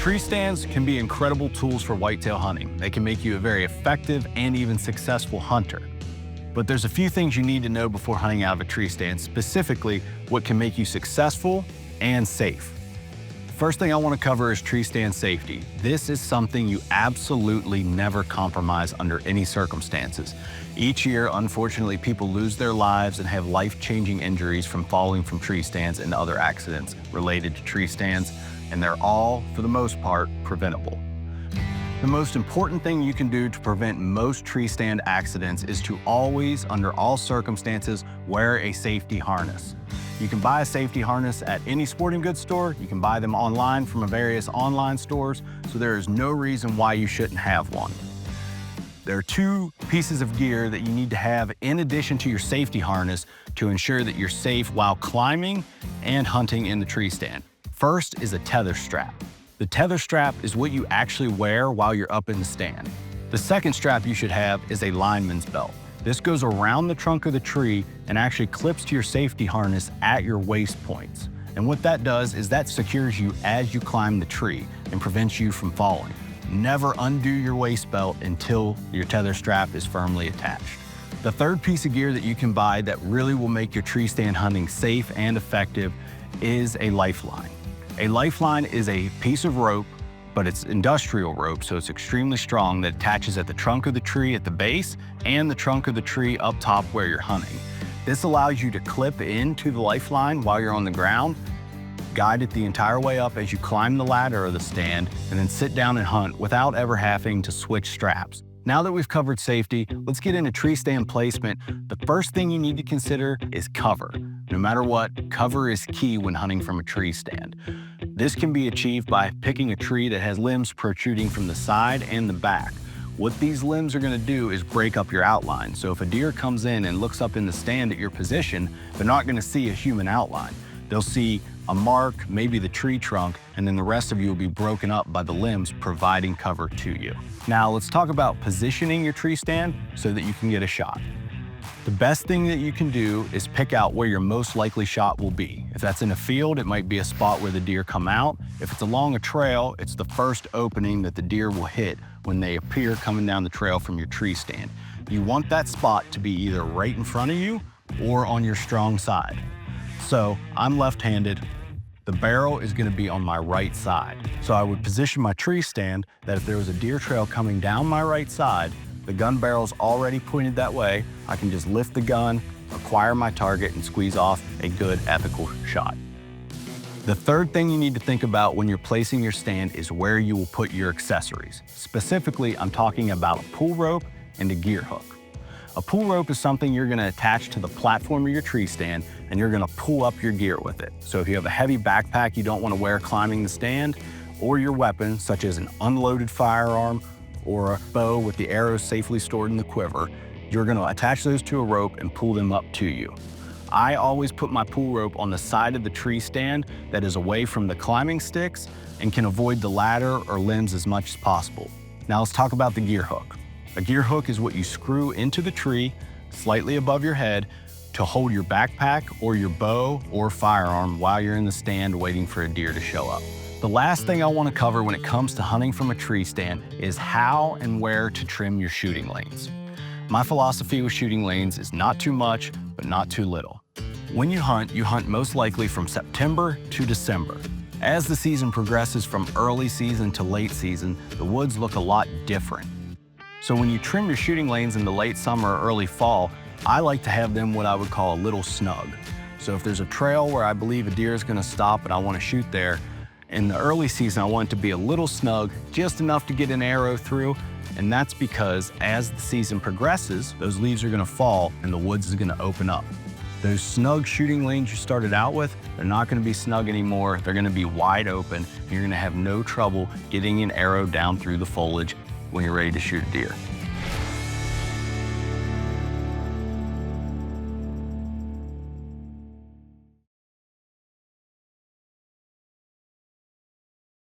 Tree stands can be incredible tools for whitetail hunting. They can make you a very effective and even successful hunter. But there's a few things you need to know before hunting out of a tree stand, specifically what can make you successful and safe. First thing I want to cover is tree stand safety. This is something you absolutely never compromise under any circumstances. Each year, unfortunately, people lose their lives and have life-changing injuries from falling from tree stands and other accidents related to tree stands, and they're all, for the most part, preventable. The most important thing you can do to prevent most tree stand accidents is to always, under all circumstances, wear a safety harness. You can buy a safety harness at any sporting goods store. You can buy them online from various online stores, so there is no reason why you shouldn't have one. There are two pieces of gear that you need to have in addition to your safety harness to ensure that you're safe while climbing and hunting in the tree stand. First is a tether strap. The tether strap is what you actually wear while you're up in the stand. The second strap you should have is a lineman's belt. This goes around the trunk of the tree and actually clips to your safety harness at your waist points. And what that does is that secures you as you climb the tree and prevents you from falling. Never undo your waist belt until your tether strap is firmly attached. The third piece of gear that you can buy that really will make your tree stand hunting safe and effective is a lifeline. A lifeline is a piece of rope, but it's industrial rope, so it's extremely strong, that attaches at the trunk of the tree at the base and the trunk of the tree up top where you're hunting. This allows you to clip into the lifeline while you're on the ground, guide it the entire way up as you climb the ladder of the stand, and then sit down and hunt without ever having to switch straps. Now that we've covered safety, let's get into tree stand placement. The first thing you need to consider is cover. No matter what, cover is key when hunting from a tree stand. This can be achieved by picking a tree that has limbs protruding from the side and the back. What these limbs are going to do is break up your outline. So if a deer comes in and looks up in the stand at your position, they're not going to see a human outline. They'll see a mark, maybe the tree trunk, and then the rest of you will be broken up by the limbs providing cover to you. Now let's talk about positioning your tree stand so that you can get a shot. The best thing that you can do is pick out where your most likely shot will be. If that's in a field, it might be a spot where the deer come out. If it's along a trail, it's the first opening that the deer will hit when they appear coming down the trail from your tree stand. You want that spot to be either right in front of you or on your strong side. So I'm left-handed. The barrel is going to be on my right side. So I would position my tree stand that if there was a deer trail coming down my right side, the gun barrel's already pointed that way. I can just lift the gun, acquire my target, and squeeze off a good ethical shot. The third thing you need to think about when you're placing your stand is where you will put your accessories. Specifically, I'm talking about a pull rope and a gear hook. A pull rope is something you're going to attach to the platform of your tree stand, and you're going to pull up your gear with it. So if you have a heavy backpack you don't want to wear climbing the stand, or your weapon, such as an unloaded firearm or a bow with the arrows safely stored in the quiver, you're going to attach those to a rope and pull them up to you. I always put my pull rope on the side of the tree stand that is away from the climbing sticks and can avoid the ladder or limbs as much as possible. Now let's talk about the gear hook. A gear hook is what you screw into the tree slightly above your head to hold your backpack or your bow or firearm while you're in the stand waiting for a deer to show up. The last thing I want to cover when it comes to hunting from a tree stand is how and where to trim your shooting lanes. My philosophy with shooting lanes is not too much, but not too little. When you hunt most likely from September to December. As the season progresses from early season to late season, the woods look a lot different. So when you trim your shooting lanes in the late summer or early fall, I like to have them what I would call a little snug. So if there's a trail where I believe a deer is going to stop and I want to shoot there, in the early season I want it to be a little snug, just enough to get an arrow through, and that's because as the season progresses, those leaves are going to fall and the woods is going to open up. Those snug shooting lanes you started out with, they're not going to be snug anymore. They're going to be wide open, and you're going to have no trouble getting an arrow down through the foliage when you're ready to shoot a deer.